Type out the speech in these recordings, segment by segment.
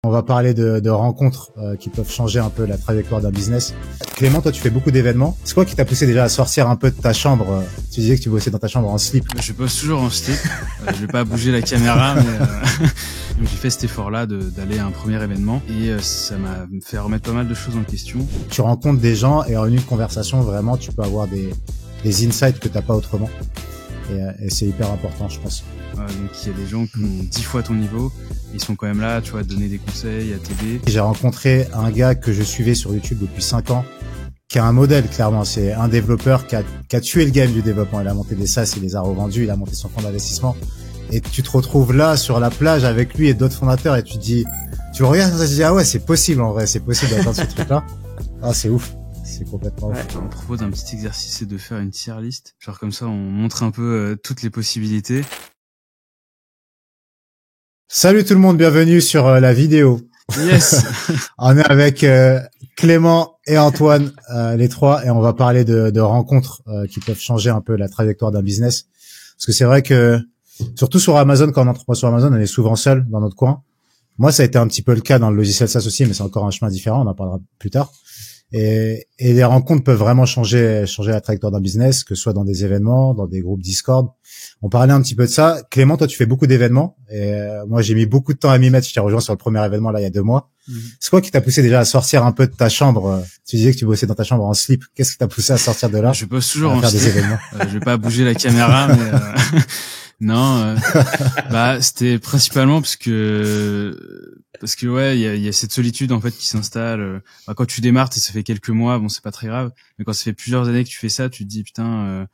On va parler de rencontres qui peuvent changer un peu la trajectoire d'un business. Clément, toi, tu fais beaucoup d'événements. C'est quoi qui t'a poussé déjà à sortir un peu de ta chambre? Tu disais que tu bossais dans ta chambre en slip. Je bosse toujours en slip. Je vais pas bouger la caméra, mais donc j'ai fait cet effort-là d'aller à un premier événement et ça m'a fait remettre pas mal de choses en question. Tu rencontres des gens et en une conversation, vraiment, tu peux avoir des insights que t'as pas autrement. Et c'est hyper important, je pense. Donc il y a des gens qui ont 10 fois ton niveau, ils sont quand même là, tu vois, à te donner des conseils, à t'aider. J'ai rencontré un gars que je suivais sur YouTube depuis 5 ans, qui a un modèle, clairement. C'est un développeur qui a tué le game du développement. Il a monté des SaaS, il les a revendus, il a monté son fonds d'investissement. Et tu te retrouves là, sur la plage, avec lui et d'autres fondateurs, et tu regardes ça, tu te dis, ah ouais, c'est possible, en vrai, c'est possible d'atteindre ce truc-là. Ah, c'est ouf. C'est complètement ouf. On propose un petit exercice, c'est de faire une tier list. Genre comme ça, on montre un peu toutes les possibilités. Salut tout le monde, bienvenue sur la vidéo. Yes. On est avec Clément et Antoine, les trois, et on va parler de rencontres qui peuvent changer un peu la trajectoire d'un business. Parce que c'est vrai que, surtout sur Amazon, quand on entreprend sur Amazon, on est souvent seul dans notre coin. Moi, ça a été un petit peu le cas dans le logiciel SaaS aussi, mais c'est encore un chemin différent, on en parlera plus tard. Et les rencontres peuvent vraiment changer la trajectoire d'un business, que ce soit dans des événements, dans des groupes Discord. On parlait un petit peu de ça. Clément, toi, tu fais beaucoup d'événements. Et moi, j'ai mis beaucoup de temps à m'y mettre. Je t'ai rejoint sur le premier événement, là, il y a 2 mois. C'est quoi qui t'a poussé déjà à sortir un peu de ta chambre? Tu disais que tu bossais dans ta chambre en slip. Qu'est-ce qui t'a poussé à sortir de là? Je bosse toujours en faire slip. Des événements. Je vais pas bouger la caméra, mais non. C'était principalement parce que ouais, il y a cette solitude en fait qui s'installe. Quand tu démarres, ça fait quelques mois, bon, c'est pas très grave. Mais quand ça fait plusieurs années que tu fais ça, tu te dis putain.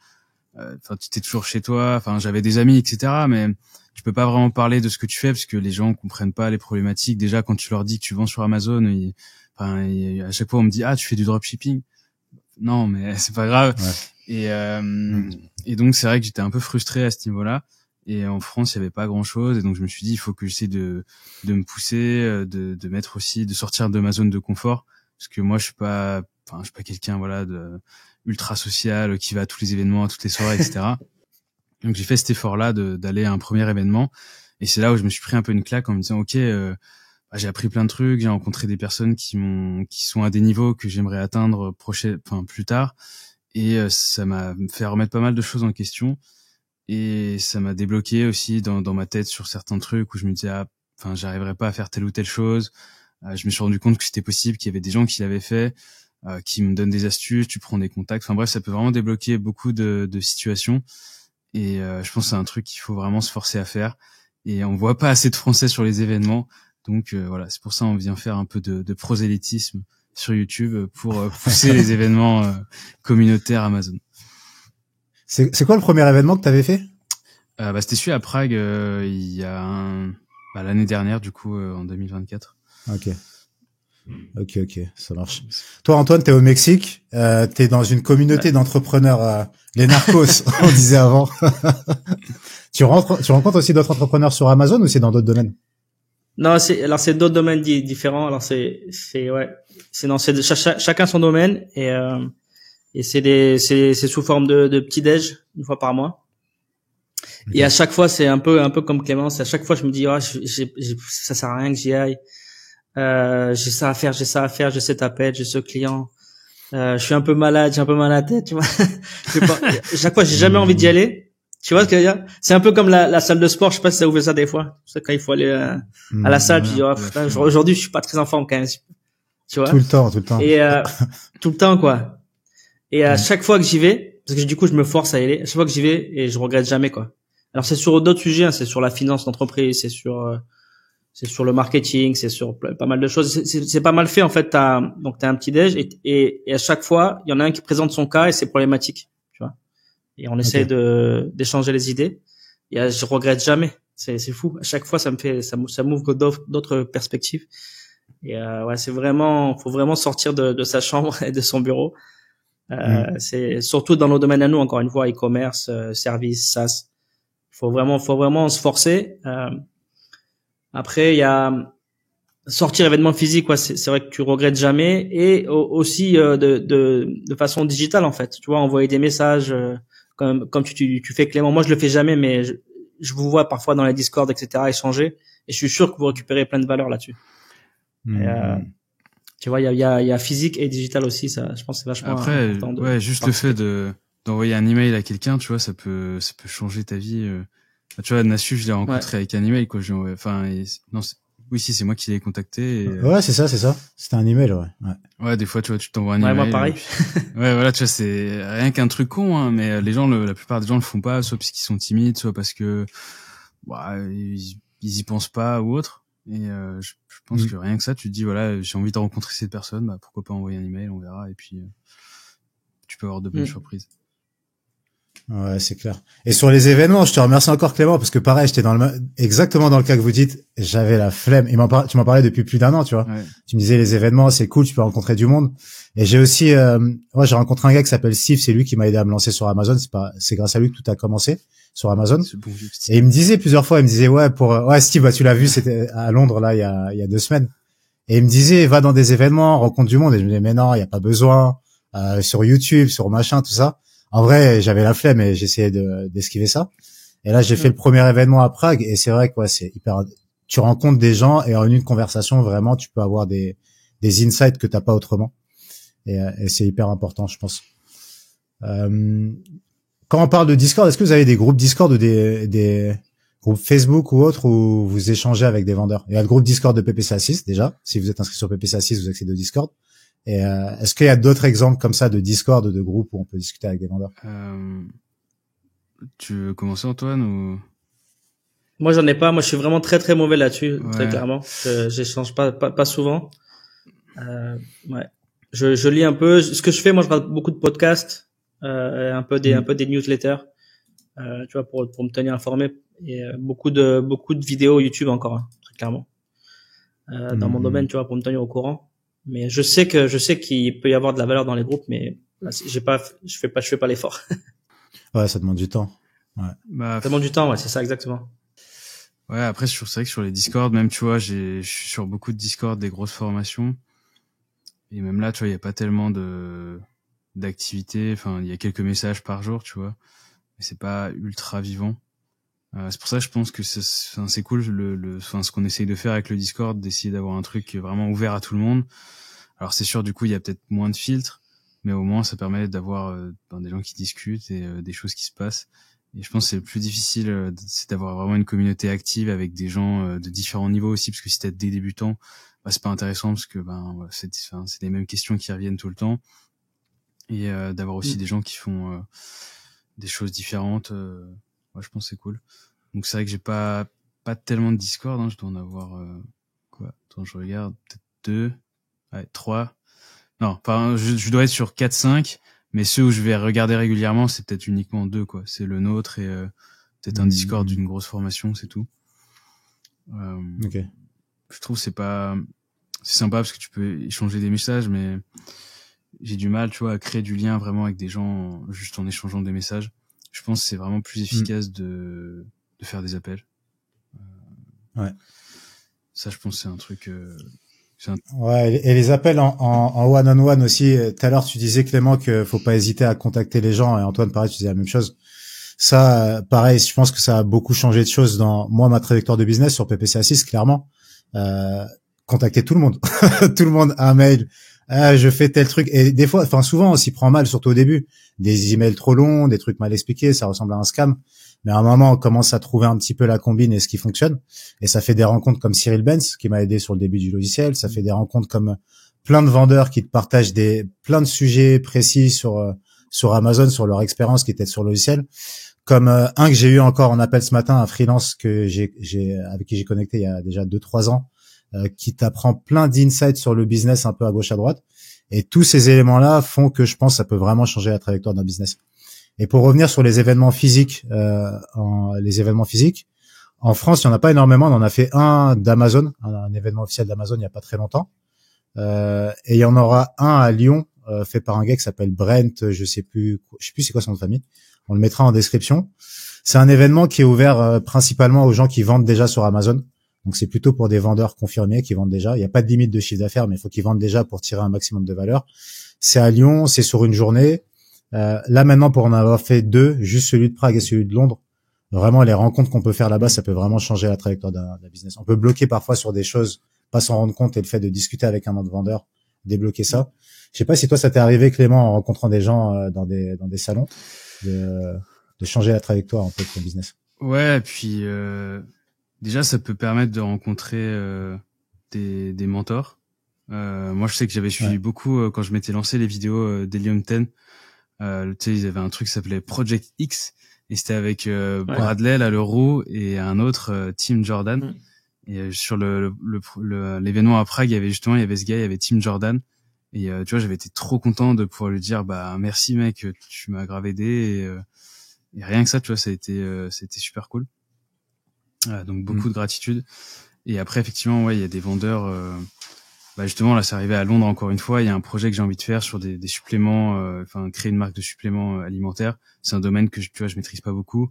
Tu t'es toujours chez toi. Enfin, j'avais des amis, etc. Mais tu peux pas vraiment parler de ce que tu fais parce que les gens comprennent pas les problématiques. Déjà, quand tu leur dis que tu vends sur Amazon, à chaque fois on me dit tu fais du dropshipping. Non, mais c'est pas grave. Ouais. Et donc c'est vrai que j'étais un peu frustré à ce niveau-là. Et en France, il y avait pas grand-chose. Et donc je me suis dit, il faut que j'essaie de me pousser, de mettre aussi, de sortir de ma zone de confort. Parce que moi, je suis pas quelqu'un, voilà, de ultra social, qui va à tous les événements, à toutes les soirées, etc. Donc j'ai fait cet effort-là d'aller à un premier événement. Et c'est là où je me suis pris un peu une claque en me disant, ok, j'ai appris plein de trucs, j'ai rencontré des personnes qui sont à des niveaux que j'aimerais atteindre plus tard. Et ça m'a fait remettre pas mal de choses en question. Et ça m'a débloqué aussi dans ma tête sur certains trucs où je me disais, j'arriverais pas à faire telle ou telle chose. Je me suis rendu compte que c'était possible, qu'il y avait des gens qui l'avaient fait, qui me donnent des astuces, tu prends des contacts. Enfin bref, ça peut vraiment débloquer beaucoup de situations. Et je pense que c'est un truc qu'il faut vraiment se forcer à faire. Et on voit pas assez de Français sur les événements. Donc voilà, c'est pour ça qu'on vient faire un peu de prosélytisme sur YouTube pour pousser les événements communautaires Amazon. C'est quoi le premier événement que t'avais fait? C'était celui à Prague il y a l'année dernière, du coup, en 2024. Ok, ça marche. Toi, Antoine, t'es au Mexique, t'es dans une communauté d'entrepreneurs, les narcos, on disait avant. Tu rencontres aussi d'autres entrepreneurs sur Amazon ou c'est dans d'autres domaines? Non, c'est d'autres domaines différents. Alors chacun son domaine et c'est sous forme de petit déj une fois par mois. Okay. Et à chaque fois, c'est un peu comme Clémence. À chaque fois, je me dis, ça sert à rien que j'y aille. J'ai ça à faire, j'ai cet appel, j'ai ce client. Je suis un peu malade, j'ai un peu mal à la tête, tu vois. Chaque fois, j'ai jamais envie d'y aller. Tu vois ce que je veux dire? C'est un peu comme la salle de sport. Je sais pas si ça vous fait ça des fois. C'est quand il faut aller à la salle, tu dis, aujourd'hui, je suis pas très en forme quand même. Tu vois? Tout le temps. Et tout le temps, quoi. Et à chaque fois que j'y vais, parce que du coup, je me force à y aller. À chaque fois que j'y vais, et je regrette jamais, quoi. Alors, c'est sur d'autres sujets, hein, c'est sur la finance d'entreprise, c'est sur le marketing, c'est sur pas mal de choses. C'est pas mal fait, en fait. T'as un petit déj et à chaque fois, il y en a un qui présente son cas et ses problématiques, tu vois. Et on essaie d'échanger les idées. Et je regrette jamais. C'est fou. À chaque fois, ça m'ouvre d'autres perspectives. Et c'est vraiment, faut vraiment sortir de sa chambre et de son bureau. C'est surtout dans nos domaines à nous, encore une fois, e-commerce, service, SaaS. Faut vraiment se forcer. Après, il y a sortir événement physique, c'est vrai que tu regrettes jamais, et aussi de façon digitale, en fait. Tu vois, envoyer des messages comme tu fais, Clément. Moi, je le fais jamais, mais je vous vois parfois dans les Discord, etc., échanger, et je suis sûr que vous récupérez plein de valeur là-dessus. Et, tu vois, il y a physique et digital aussi, ça, je pense que c'est vachement Après, important de ouais, juste le fait d'envoyer un email à quelqu'un, tu vois, ça peut changer ta vie. Tu vois, Nassu, je l'ai rencontré avec un email, quoi. Non, oui, si, c'est moi qui l'ai contacté. Ouais, c'est ça. C'était un email, ouais. Ouais, des fois, tu vois, tu t'envoies un email. Ouais, moi, parey. Ouais, voilà, tu vois, c'est rien qu'un truc con, hein, mais les gens, la plupart des gens le font pas, soit parce qu'ils sont timides, soit parce que, ils y pensent pas ou autre. Et je pense que rien que ça, tu te dis, voilà, j'ai envie de rencontrer cette personne, bah pourquoi pas envoyer un email, on verra, et puis tu peux avoir de bonnes surprises. Ouais, c'est clair. Et sur les événements, je te remercie encore Clément, parce que pareil, j'étais exactement dans le cas que vous dites, j'avais la flemme. Et tu m'en parlais depuis plus d'un an, tu vois. Ouais. Tu me disais les événements, c'est cool, tu peux rencontrer du monde. Et j'ai aussi, j'ai rencontré un gars qui s'appelle Steve, c'est lui qui m'a aidé à me lancer sur Amazon. C'est grâce à lui que tout a commencé sur Amazon. Bon, et il me disait plusieurs fois, ouais, Steve, bah, tu l'as vu, c'était à Londres, là, il y a 2 semaines. Et il me disait, va dans des événements, rencontre du monde. Et je me disais, mais non, il y a pas besoin, sur YouTube, sur machin, tout ça. En vrai, j'avais la flemme et j'essayais d'esquiver ça. Et là, j'ai fait le premier événement à Prague et c'est vrai que c'est hyper. Tu rencontres des gens et en une conversation, vraiment, tu peux avoir des insights que t'as pas autrement. Et c'est hyper important, je pense. Quand on parle de Discord, est-ce que vous avez des groupes Discord ou des groupes Facebook ou autres où vous échangez avec des vendeurs? Il y a le groupe Discord de PPC Assist déjà. Si vous êtes inscrit sur PPC Assist, vous accédez au Discord. Et est-ce qu'il y a d'autres exemples comme ça de Discord ou de groupes où on peut discuter avec des vendeurs? Tu veux commencer, Antoine, ou? Moi, j'en ai pas. Moi, je suis vraiment très très mauvais là-dessus, très clairement. J'échange pas souvent. Ouais. Je lis un peu. Ce que je fais, moi, je regarde beaucoup de podcasts, un peu des newsletters, tu vois, pour me tenir informé. Et beaucoup de vidéos YouTube encore, hein, très clairement. Dans mon domaine, tu vois, pour me tenir au courant. Mais je sais qu'il peut y avoir de la valeur dans les groupes, mais là, je fais pas l'effort. Ouais, ça demande du temps. Ouais. Ça demande du temps, ouais, c'est ça, exactement. Ouais, après, c'est vrai que sur les Discord, même, tu vois, je suis sur beaucoup de Discord, des grosses formations. Et même là, tu vois, il y a pas tellement d'activités. Enfin, il y a quelques messages par jour, tu vois. Mais c'est pas ultra vivant. C'est pour ça que je pense que c'est cool ce qu'on essaye de faire avec le Discord, d'essayer d'avoir un truc vraiment ouvert à tout le monde. Alors c'est sûr, du coup, il y a peut-être moins de filtres, mais au moins ça permet d'avoir des gens qui discutent et des choses qui se passent. Et je pense que c'est le plus difficile, c'est d'avoir vraiment une communauté active avec des gens de différents niveaux aussi, parce que si t'es des débutants, c'est pas intéressant parce que c'est les mêmes questions qui reviennent tout le temps. Et d'avoir aussi des gens qui font des choses différentes. Ouais, je pense que c'est cool. Donc c'est vrai que j'ai pas tellement de Discord, hein. Je dois en avoir Attends, je regarde, peut-être 2, 3. Non, enfin je dois être sur 4, 5, mais ceux où je vais regarder régulièrement, c'est peut-être uniquement 2, quoi. C'est le nôtre et peut-être un Discord d'une grosse formation, c'est tout. Ok. Je trouve c'est sympa parce que tu peux échanger des messages, mais j'ai du mal, tu vois, à créer du lien vraiment avec des gens juste en échangeant des messages. Je pense que c'est vraiment plus efficace de faire des appels. Ouais. Ça, je pense que c'est un truc. Ouais, et les appels en one-on-one aussi. Tout à l'heure, tu disais Clément que faut pas hésiter à contacter les gens. Et Antoine, pareil, tu disais la même chose. Ça, pareil, je pense que ça a beaucoup changé de choses dans ma trajectoire de business sur PPC Assist, clairement. Contacter tout le monde, tout le monde a un mail. Je fais tel truc, et des fois, enfin souvent on s'y prend mal, surtout au début, des emails trop longs, des trucs mal expliqués, ça ressemble à un scam. Mais à un moment on commence à trouver un petit peu la combine et ce qui fonctionne, et ça fait des rencontres comme Cyril Benz qui m'a aidé sur le début du logiciel, ça fait des rencontres comme plein de vendeurs qui te partagent plein de sujets précis sur Amazon, sur leur expérience qui était sur le logiciel, comme un que j'ai eu encore en appel ce matin, un freelance avec qui j'ai connecté il y a déjà 2-3 ans, qui t'apprend plein d'insights sur le business un peu à gauche à droite. Et tous ces éléments-là font que je pense que ça peut vraiment changer la trajectoire d'un business. Et pour revenir sur les événements physiques, en France, il n'y en a pas énormément. On en a fait un d'Amazon, un événement officiel d'Amazon il n'y a pas très longtemps. Et il y en aura un à Lyon, fait par un gars qui s'appelle Brent, je sais plus c'est quoi son nom de famille. On le mettra en description. C'est un événement qui est ouvert principalement aux gens qui vendent déjà sur Amazon. Donc c'est plutôt pour des vendeurs confirmés qui vendent déjà. Il n'y a pas de limite de chiffre d'affaires, mais il faut qu'ils vendent déjà pour tirer un maximum de valeur. C'est à Lyon, c'est sur une journée. Là maintenant, pour en avoir fait 2, juste celui de Prague et celui de Londres, vraiment les rencontres qu'on peut faire là-bas, ça peut vraiment changer la trajectoire d'un business. On peut bloquer parfois sur des choses pas s'en rendre compte et le fait de discuter avec un autre vendeur, débloquer ça. Je sais pas si toi ça t'est arrivé, Clément, en rencontrant des gens dans des salons, de changer la trajectoire un peu de ton business. Ouais, et puis déjà ça peut permettre de rencontrer des mentors. Moi je sais que j'avais suivi beaucoup quand je m'étais lancé les vidéos d'Helium 10. Tu sais, ils avaient un truc qui s'appelait Project X et c'était avec Bradley, là, le roux, et un autre Tim Jordan. Et sur l'événement à Prague, il y avait ce gars, il y avait Tim Jordan. Et tu vois, j'avais été trop content de pouvoir lui dire bah merci mec, tu m'as grave aidé, et rien que ça, tu vois, c'était super cool. Donc beaucoup de gratitude. Et après effectivement, ouais, il y a des vendeurs. Bah justement là, c'est arrivé à Londres encore une fois. Il y a un projet que j'ai envie de faire sur des suppléments, enfin créer une marque de suppléments alimentaires. C'est un domaine que tu vois, je maîtrise pas beaucoup.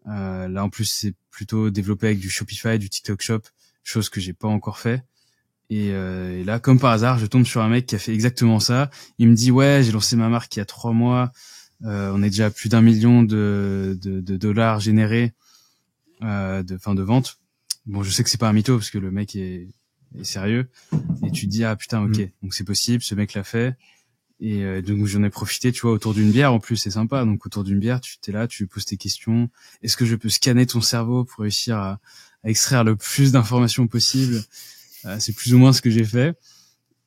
Là en plus, c'est plutôt développé avec du Shopify, du TikTok Shop, chose que j'ai pas encore fait. Et là, comme par hasard, je tombe sur un mec qui a fait exactement ça. Il me dit ouais, j'ai lancé ma marque il y a 3 mois. On est déjà à plus d'1 million de dollars générés de vente. Bon, je sais que c'est pas un mytho parce que le mec est sérieux. Et tu te dis ah putain ok, donc c'est possible, ce mec l'a fait. Et donc j'en ai profité, tu vois, autour d'une bière en plus, c'est sympa. Donc autour d'une bière, tu t'es là, tu lui poses tes questions. Est-ce que je peux scanner ton cerveau pour réussir à extraire le plus d'informations possible? C'est plus ou moins ce que j'ai fait.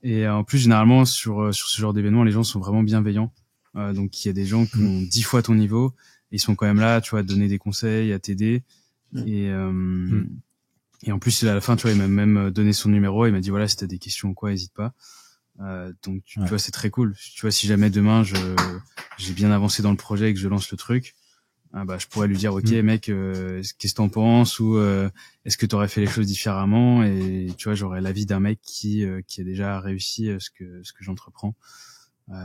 Et en plus, généralement, sur ce genre d'événement, les gens sont vraiment bienveillants. Donc, il y a des gens qui ont 10 fois ton niveau. Et ils sont quand même là, tu vois, à te donner des conseils, à t'aider. Et en plus, à la fin, tu vois, il m'a même donné son numéro. Il m'a dit, voilà, si t'as des questions ou quoi, hésite pas. Donc, tu vois, c'est très cool. Tu vois, si jamais demain, j'ai bien avancé dans le projet et que je lance le truc, bah je pourrais lui dire ok mec, qu'est-ce que t'en penses, ou est-ce que t'aurais fait les choses différemment, et tu vois, j'aurais l'avis d'un mec qui a déjà réussi ce que j'entreprends.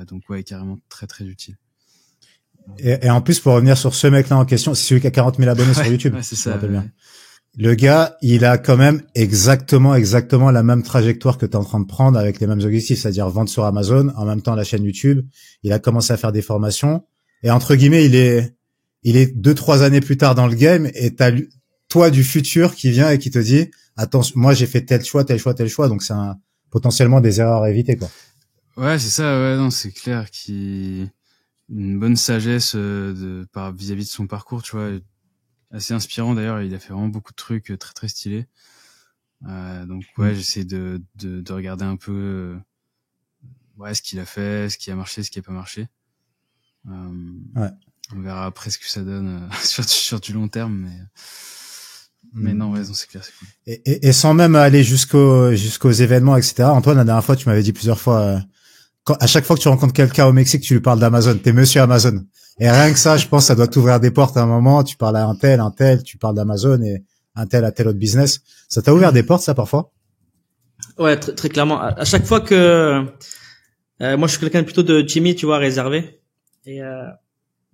Donc ouais, carrément très très utile. Et en plus, pour revenir sur ce mec-là en question, c'est celui qui a 40 000 abonnés sur YouTube. Ouais, c'est ça. Bien. Le gars, il a quand même exactement la même trajectoire que tu es en train de prendre avec les mêmes objectifs, c'est-à-dire vendre sur Amazon, en même temps la chaîne YouTube. Il a commencé à faire des formations et entre guillemets, il est 2-3 années plus tard dans le game, et t'as toi du futur qui vient et qui te dit attends, moi j'ai fait tel choix, donc c'est potentiellement des erreurs à éviter, quoi. Ouais, c'est ça. Ouais, non, c'est clair une bonne sagesse vis-à-vis de son parcours, tu vois, assez inspirant d'ailleurs. Il a fait vraiment beaucoup de trucs très très stylés. Donc ouais, j'essaie de regarder un peu ce qu'il a fait, ce qui a marché, ce qui a pas marché. Ouais. On verra après ce que ça donne sur du long terme, mais non, ouais, c'est clair, c'est cool. Et sans même aller jusqu'aux événements, etc. Antoine, la dernière fois, tu m'avais dit plusieurs fois, à chaque fois que tu rencontres quelqu'un au Mexique, tu lui parles d'Amazon. T'es monsieur Amazon. Et rien que ça, je pense, ça doit t'ouvrir des portes à un moment. Tu parles à un tel, tu parles d'Amazon, et un tel à tel autre business. Ça t'a ouvert des portes, ça, parfois? Ouais, très, très clairement. À chaque fois que, moi, je suis quelqu'un plutôt de timide, tu vois, réservé.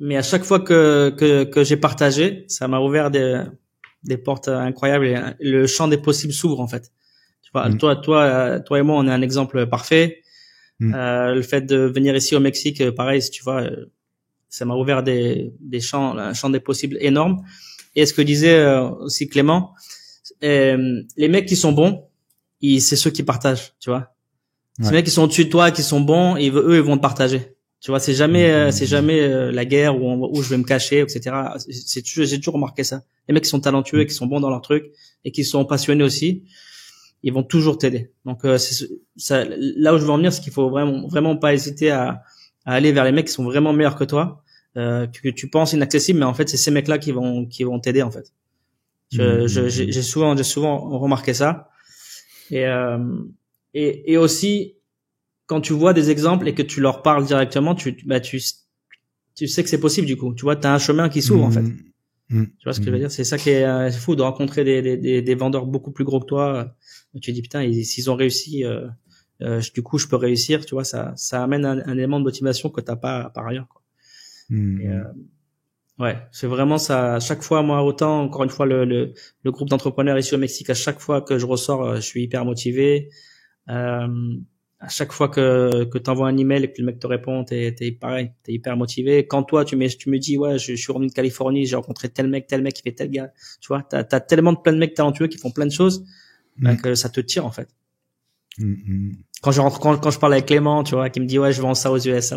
Mais à chaque fois que j'ai partagé, ça m'a ouvert des portes incroyables, et le champ des possibles s'ouvre, en fait. Tu vois, toi et moi, on est un exemple parfait. Le fait de venir ici au Mexique, pareil, tu vois, ça m'a ouvert un champ des possibles énorme. Et ce que disait aussi Clément, les mecs qui sont bons, c'est ceux qui partagent, tu vois. Ces mecs qui sont au-dessus de toi, qui sont bons, eux, ils vont te partager. Tu vois, c'est jamais la guerre où je vais me cacher, etc. J'ai toujours remarqué ça. Les mecs qui sont talentueux, qui sont bons dans leur truc et qui sont passionnés aussi, ils vont toujours t'aider. Donc ça, là où je veux en venir, c'est qu'il faut vraiment pas hésiter à aller vers les mecs qui sont vraiment meilleurs que toi, que tu penses inaccessibles, mais en fait c'est ces mecs-là qui vont t'aider, en fait. J'ai souvent remarqué ça. Et aussi, quand tu vois des exemples et que tu leur parles directement, tu sais que c'est possible, du coup. Tu vois, t'as un chemin qui s'ouvre, en fait. Tu vois ce que je veux dire? C'est ça qui est fou, de rencontrer des vendeurs beaucoup plus gros que toi. Tu te dis, putain, s'ils ont réussi, du coup, je peux réussir, tu vois, ça amène un élément de motivation que t'as pas par ailleurs, quoi. Ouais, c'est vraiment ça. À chaque fois, moi, autant, encore une fois, le groupe d'entrepreneurs ici au Mexique, à chaque fois que je ressors, je suis hyper motivé. À chaque fois que t'envoies un email et que le mec te répond, t'es hyper motivé. Quand toi, tu me dis, ouais, je suis revenu de Californie, j'ai rencontré tel mec qui fait tel gars. Tu vois, t'as tellement plein de mecs talentueux qui font plein de choses. que ça te tire en fait. Mm. Quand je parle avec Clément, tu vois, qui me dit ouais, je vends ça aux US.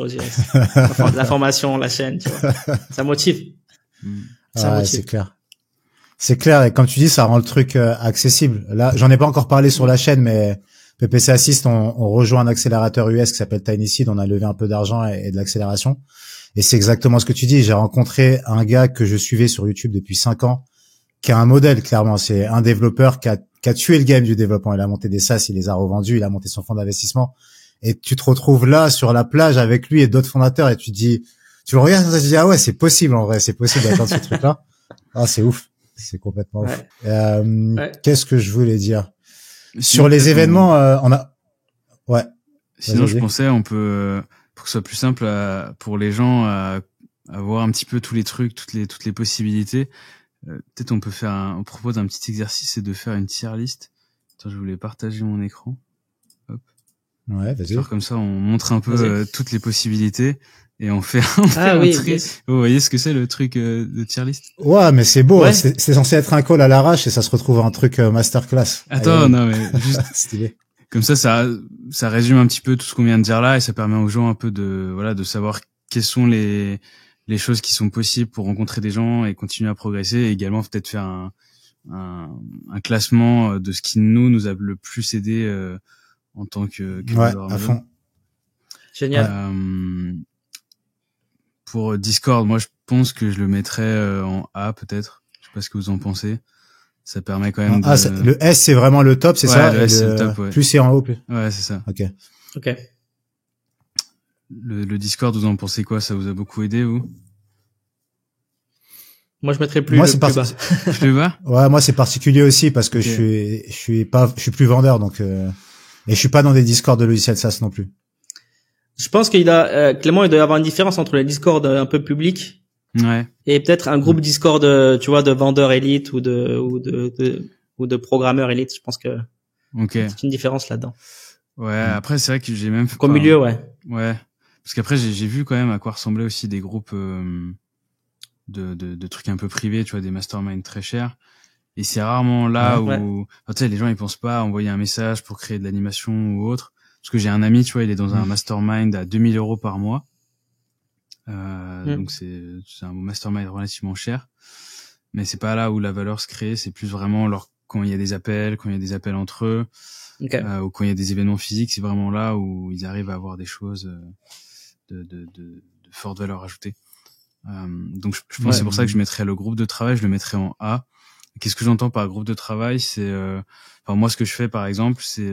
La formation, la chaîne, tu vois, ça motive. Ça motive. C'est clair. C'est clair, et comme tu dis, ça rend le truc accessible. Là, j'en ai pas encore parlé sur la chaîne, mais PPC Assist, on rejoint un accélérateur US qui s'appelle TinySeed. On a levé un peu d'argent et de l'accélération. Et c'est exactement ce que tu dis. J'ai rencontré un gars que je suivais sur YouTube depuis 5 ans, qui a un modèle, clairement. C'est un développeur qui a tué le game du développement. Il a monté des SaaS, il les a revendus, il a monté son fonds d'investissement. Et tu te retrouves là, sur la plage, avec lui et d'autres fondateurs, et tu le regardes, et tu dis, ah ouais, c'est possible, en vrai, c'est possible d'atteindre ce truc-là. Ah, c'est ouf. C'est complètement ouf. Qu'est-ce que je voulais dire? Sur les événements, on a... Ouais. Sinon, je pensais, on peut, pour que ce soit plus simple pour les gens à voir un petit peu tous les trucs, toutes les possibilités, peut-être on propose un petit exercice, c'est de faire une tier list. Attends, je voulais partager mon écran. Hop. Ouais, vas-y. Genre comme ça, on montre un peu toutes les possibilités. Et on fait un tri. Yes. Vous voyez ce que c'est le truc de tier list? Ouais, mais c'est beau. Ouais. C'est censé être un call à l'arrache et ça se retrouve un truc masterclass. Attends, non mais juste stylé. Comme ça résume un petit peu tout ce qu'on vient de dire là et ça permet aux gens un peu de savoir quelles sont les choses qui sont possibles pour rencontrer des gens et continuer à progresser, et également peut-être faire un classement de ce qui nous a le plus aidé en tant que ouais, à fond. Génial. Pour Discord, moi je pense que je le mettrais en A peut-être. Je sais pas ce que vous en pensez. Ça permet quand même le S c'est vraiment le top, c'est ça? Le S c'est le top, ouais. Plus c'est en haut, plus. Ouais, c'est ça. Ok. Le Discord, vous en pensez quoi? Ça vous a beaucoup aidé, vous? Moi, je mettrais plus bas. Plus bas? Ouais, moi c'est particulier aussi parce que je suis plus vendeur, donc et je suis pas dans des Discords de logiciels SaaS non plus. Je pense Clément, il doit y avoir une différence entre les Discord un peu publics. Ouais. Et peut-être un groupe Discord, tu vois, de vendeurs élites ou de programmeurs élites. Je pense que c'est une différence là-dedans. Ouais. Après, c'est vrai que j'ai même au milieu, ouais. Ouais. Parce qu'après, j'ai vu quand même à quoi ressemblaient aussi des groupes de trucs un peu privés, tu vois, des masterminds très chers. Et c'est rarement là où, enfin, tu sais, les gens ils pensent pas à envoyer un message pour créer de l'animation ou autre. Parce que j'ai un ami, tu vois, il est dans un mastermind à 2 000 € par mois. Donc c'est un mastermind relativement cher, mais c'est pas là où la valeur se crée. C'est plus vraiment quand il y a des appels, entre eux, ou quand il y a des événements physiques. C'est vraiment là où ils arrivent à avoir des choses de forte valeur ajoutée. Donc je pense que c'est pour ça que je mettrais le groupe de travail, je le mettrais en A. Qu'est-ce que j'entends par groupe de travail? C'est moi ce que je fais par exemple, c'est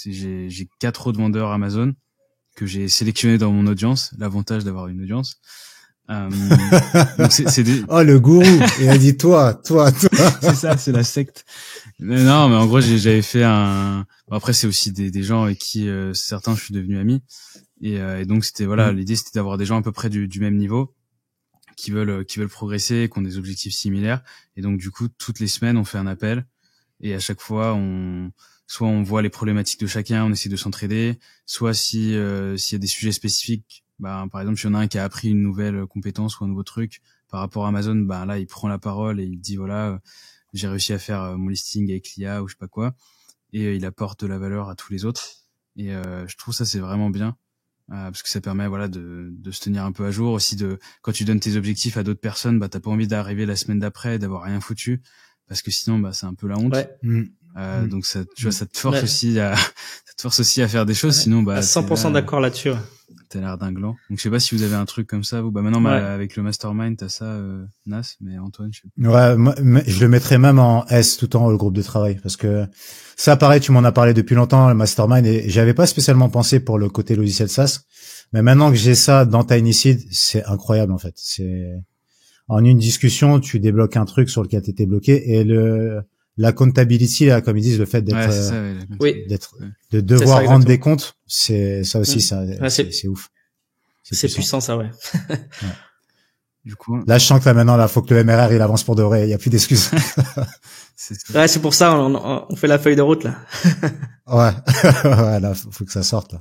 j'ai 4 autres vendeurs Amazon que j'ai sélectionné dans mon audience. L'avantage d'avoir une audience. Donc c'est des... Oh, le gourou. Et a dit toi. C'est ça, c'est la secte. Non, mais en gros, j'avais fait après, c'est aussi des gens avec qui, certains, je suis devenu ami. Et donc, c'était, l'idée, c'était d'avoir des gens à peu près du même niveau, qui veulent progresser, qui ont des objectifs similaires. Et donc, du coup, toutes les semaines, on fait un appel. Et à chaque fois, soit on voit les problématiques de chacun, on essaie de s'entraider, soit s'il y a des sujets spécifiques, par exemple, s'il y en a un qui a appris une nouvelle compétence ou un nouveau truc par rapport à Amazon, là, il prend la parole et il dit j'ai réussi à faire mon listing avec l'IA ou je sais pas quoi, et il apporte de la valeur à tous les autres. Et je trouve ça c'est vraiment bien parce que ça permet de se tenir un peu à jour aussi. Quand tu donnes tes objectifs à d'autres personnes, t'as pas envie d'arriver la semaine d'après et d'avoir rien foutu, parce que sinon c'est un peu la honte. Donc ça, tu vois, ça te force aussi à faire des choses, sinon à 100% d'accord là-dessus. T'as l'air d'un gland. Donc je sais pas si vous avez un truc comme ça vous. Maintenant avec le mastermind t'as ça, Nas, mais Antoine, je sais pas. Ouais, je le mettrais même en S tout en haut, le groupe de travail, parce que ça, pareil, tu m'en as parlé depuis longtemps, le mastermind, et j'avais pas spécialement pensé pour le côté logiciel SaaS, mais maintenant que j'ai ça dans TinySeed, c'est incroyable en fait. C'est en une discussion, tu débloques un truc sur lequel t'étais bloqué, et la accountability, là, comme ils disent, le fait d'être, de devoir rendre des comptes, c'est ça aussi, c'est ouf. C'est puissant, ça, ouais. Du coup, là, je sens que là, faut que le MRR, il avance pour de vrai. Il y a plus d'excuses. C'est pour ça, on fait la feuille de route, là. ouais, là, faut que ça sorte,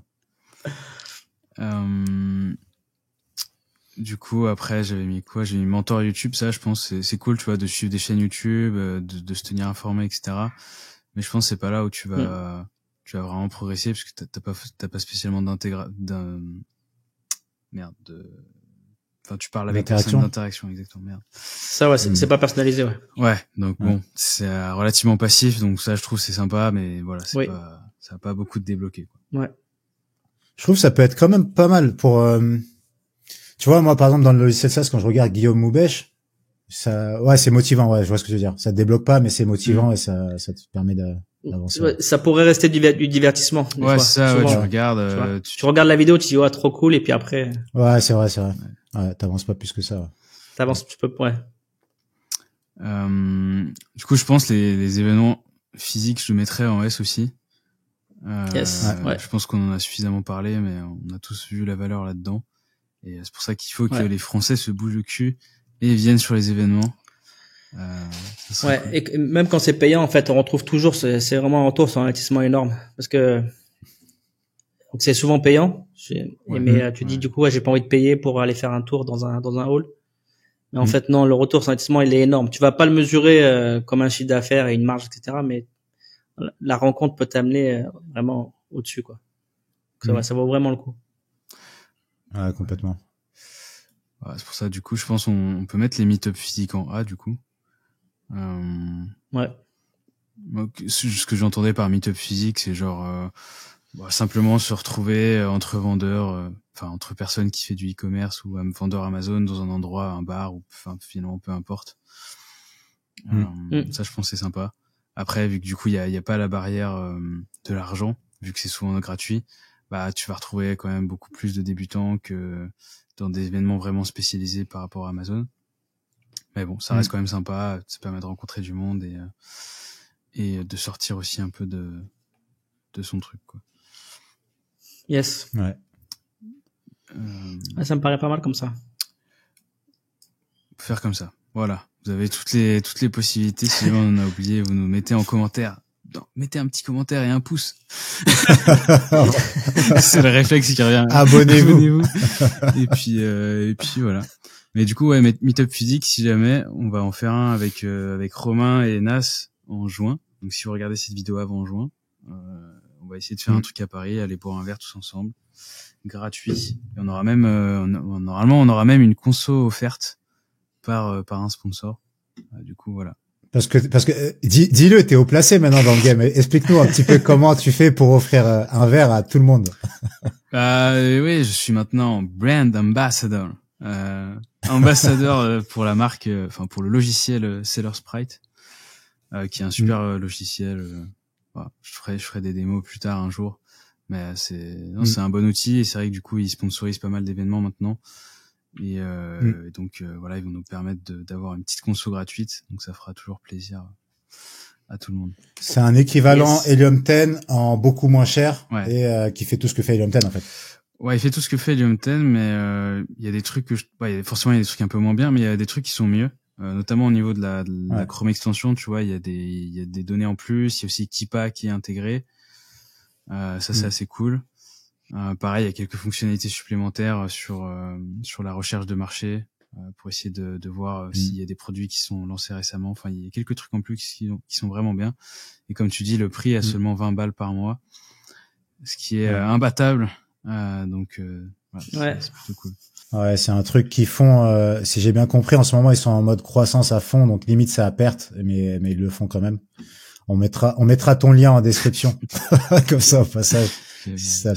là. Du coup, après, j'avais mis quoi? J'ai mis mentor YouTube. Ça, je pense, c'est cool, tu vois, de suivre des chaînes YouTube, de se tenir informé, etc. mais je pense que c'est pas là où tu vas vraiment progresser parce que t'as pas spécialement enfin tu parles avec personne d'interaction, exactement, merde. Ça ouais, c'est pas personnalisé, ouais. Ouais, donc bon, c'est relativement passif, donc ça je trouve c'est sympa, mais voilà, ça a pas beaucoup de débloqué, quoi. Ouais. Je trouve que ça peut être quand même pas mal pour tu vois, moi par exemple dans le logiciel SaaS, quand je regarde Guillaume Moubèche, ça c'est motivant, je vois ce que tu veux dire. Ça te débloque pas, mais c'est motivant et ça te permet d'avancer. Ouais, ça pourrait rester du divertissement. Ouais, c'est ça, tu regardes tu regardes la vidéo, tu dis trop cool, et puis après c'est vrai. Ouais, t'avances pas plus que ça. Ouais. T'avances, tu peux, ouais. Du coup, je pense les événements physiques, je le mettrais en S aussi. Yes. Ouais. Je pense qu'on en a suffisamment parlé, mais on a tous vu la valeur là-dedans. Et c'est pour ça qu'il faut que les Français se bougent le cul et viennent sur les événements. Ouais, cool. Et même quand c'est payant, en fait, on retrouve toujours, c'est vraiment un retour sur un investissement énorme. Parce que, donc c'est souvent payant. Mais tu dis, du coup, j'ai pas envie de payer pour aller faire un tour dans un hall. Mais en fait, non, le retour sur investissement, il est énorme. Tu vas pas le mesurer comme un chiffre d'affaires et une marge, etc. Mais la rencontre peut t'amener vraiment au-dessus, quoi. Ça vaut vraiment le coup. Ouais, complètement. Ouais, c'est pour ça, du coup, je pense on peut mettre les meet-up physiques en A, du coup. Ouais. Ce que j'entendais par meet-up physique, c'est genre simplement se retrouver entre vendeurs, entre personnes qui fait du e-commerce ou vendeurs Amazon dans un endroit, un bar ou finalement peu importe. Ça, je pense c'est sympa. Après, vu que du coup il y a pas la barrière de l'argent, vu que c'est souvent gratuit, tu vas retrouver quand même beaucoup plus de débutants que dans des événements vraiment spécialisés par rapport à Amazon. Mais bon, ça reste quand même sympa, ça permet de rencontrer du monde et de sortir aussi un peu de son truc, quoi. Yes. Ouais. Ça me paraît pas mal comme ça. Faire comme ça. Voilà. Vous avez toutes les possibilités. Si on en a oublié, vous nous mettez en commentaire. Non, mettez un petit commentaire et un pouce. C'est le réflexe qui revient. Abonnez-vous. Et puis voilà. Mais du coup, meet-up physique, si jamais, on va en faire un avec Romain et Nas en juin. Donc si vous regardez cette vidéo avant juin, on va essayer de faire un truc à Paris, aller boire un verre tous ensemble, gratuit. Et on aura même, normalement, on aura même une conso offerte par un sponsor. Du coup, voilà. Parce que dis-le, t'es haut placé maintenant dans le game. Explique-nous un petit peu comment tu fais pour offrir un verre à tout le monde. Oui, je suis maintenant brand ambassador. Ambassadeur pour la marque, pour le logiciel Seller Sprite, qui est un super logiciel. Je ferai des démos plus tard un jour, mais c'est un bon outil et c'est vrai que du coup ils sponsorisent pas mal d'événements maintenant et donc voilà, ils vont nous permettre d'avoir une petite conso gratuite, donc ça fera toujours plaisir à tout le monde. C'est un équivalent Helium 10 en beaucoup moins cher et qui fait tout ce que fait Helium 10 en fait. Ouais, il fait tout ce que fait Helium 10, mais il y a des trucs forcément il y a des trucs un peu moins bien, mais il y a des trucs qui sont mieux. Notamment au niveau de la Chrome extension, tu vois, il y a des données en plus, il y a aussi Keepa qui est intégré. Ça c'est assez cool. Pareil, il y a quelques fonctionnalités supplémentaires sur la recherche de marché pour essayer de voir s'il y a des produits qui sont lancés récemment. Enfin, il y a quelques trucs en plus qui sont vraiment bien. Et comme tu dis, le prix est seulement 20 balles par mois, ce qui est imbattable. Donc c'est plutôt cool. Ouais, c'est un truc qu'ils font, si j'ai bien compris, en ce moment, ils sont en mode croissance à fond, donc limite c'est à perte, mais ils le font quand même. On mettra ton lien en description. Comme ça, au passage. Si ça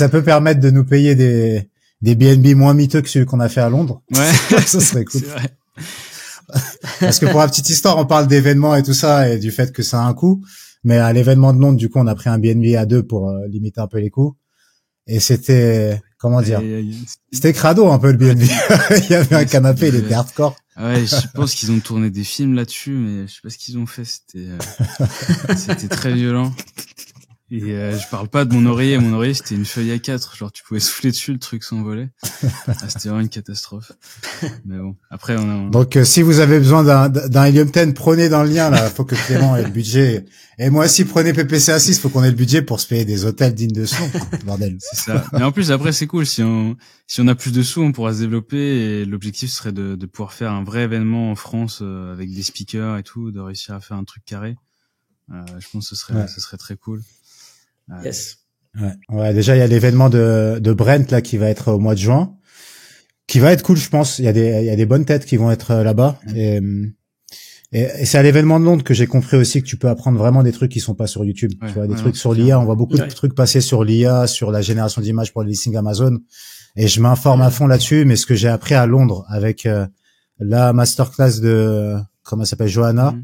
peut permettre de nous payer des BNB moins miteux que celui qu'on a fait à Londres. Ouais. Ça serait cool. C'est vrai. Parce que pour la petite histoire, on parle d'événements et tout ça et du fait que ça a un coût. Mais à l'événement de Londres, du coup, on a pris un BNB à 2 pour limiter un peu les coûts. Et c'était, comment dire, c'était crado un peu le BNB. Il y avait un canapé, il était hardcore. Ouais, je pense qu'ils ont tourné des films là-dessus, mais je sais pas ce qu'ils ont fait. C'était très violent. Et je parle pas de mon oreiller. Mon oreiller, c'était une feuille A4. Genre, tu pouvais souffler dessus, le truc s'envolait. C'était vraiment une catastrophe. Mais bon, après, Donc, si vous avez besoin d'un Helium 10, prenez dans le lien, là. Faut que Clément ait le budget. Et moi aussi, prenez PPCA 6. Faut qu'on ait le budget pour se payer des hôtels dignes de ce nom. Bordel. C'est ça. Mais en plus, après, c'est cool. Si on a plus de sous, on pourra se développer. Et l'objectif serait de pouvoir faire un vrai événement en France, avec des speakers et tout, de réussir à faire un truc carré. Je pense que ce serait très cool. Yes. Ouais, déjà il y a l'événement de Brent là qui va être au mois de juin, qui va être cool, je pense. Il y a des bonnes têtes qui vont être là-bas et c'est à l'événement de Londres que j'ai compris aussi que tu peux apprendre vraiment des trucs qui sont pas sur YouTube. Tu vois, des trucs sur l'IA. On voit beaucoup de trucs passer sur l'IA, sur la génération d'images pour les listings Amazon. Et je m'informe à fond là-dessus. Mais ce que j'ai appris à Londres avec la masterclass de, comment ça s'appelle, Johanna,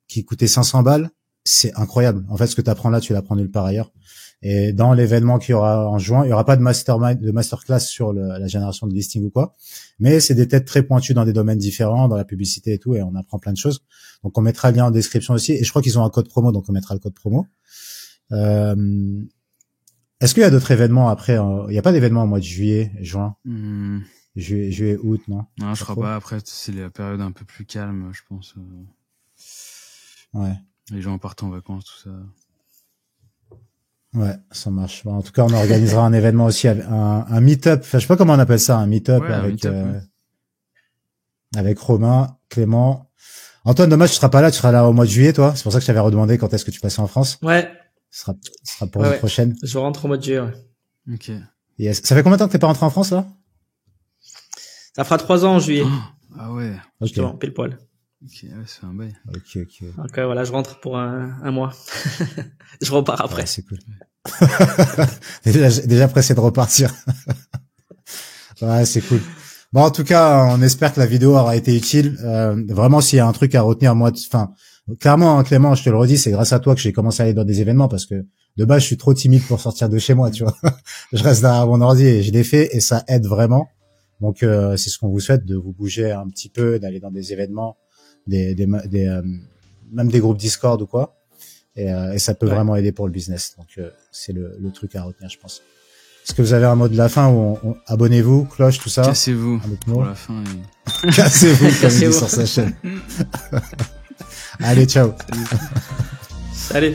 qui coûtait 500 balles, c'est incroyable. En fait, ce que tu apprends là, tu l'apprends nulle part ailleurs. Et dans l'événement qu'il y aura en juin, il y aura pas de masterclass sur la génération de listing ou quoi. Mais c'est des têtes très pointues dans des domaines différents, dans la publicité et tout, et on apprend plein de choses. Donc on mettra le lien en description aussi. Et je crois qu'ils ont un code promo, donc on mettra le code promo. Est-ce qu'il y a d'autres événements après? Il n'y a pas d'événements au mois de juillet, juin, juillet, août, non? Non, je crois pas. Après, c'est la période un peu plus calme, je pense. Ouais. Les gens partent en vacances, tout ça. Ouais, ça marche. Bon, en tout cas, on organisera un événement aussi, un meet-up. Enfin, je sais pas comment on appelle ça, un meet-up avec Romain, Clément. Antoine, dommage, tu seras pas là. Tu seras là au mois de juillet, toi. C'est pour ça que je t'avais redemandé quand est-ce que tu passais en France. Ouais. Ce sera pour une prochaine. Je rentre au mois de juillet, ouais. Ok. Yes. Ça fait combien de temps que t'es pas rentré en France, là? Ça fera 3 ans en juillet. Ah ouais. Justement, pile poil. Ok, ouais, c'est un bail. Ok. Donc voilà, je rentre pour un mois. Je repars après. Ouais, c'est cool. déjà pressé de repartir. Ouais, c'est cool. Bon, en tout cas, on espère que la vidéo aura été utile. Vraiment, s'il y a un truc à retenir, clairement, hein, Clément, je te le redis, c'est grâce à toi que j'ai commencé à aller dans des événements parce que de base, je suis trop timide pour sortir de chez moi, tu vois. Je reste derrière mon ordi et je l'ai fait et ça aide vraiment. Donc, c'est ce qu'on vous souhaite, de vous bouger un petit peu, d'aller dans des événements, même des groupes Discord ou quoi. Et ça peut vraiment aider pour le business. Donc, c'est le truc à retenir, je pense. Est-ce que vous avez un mot de la fin ou abonnez-vous, cloche, tout ça? Cassez-vous pour la fin. Cassez-vous, comme il dit sur sa chaîne. Allez, ciao. Salut.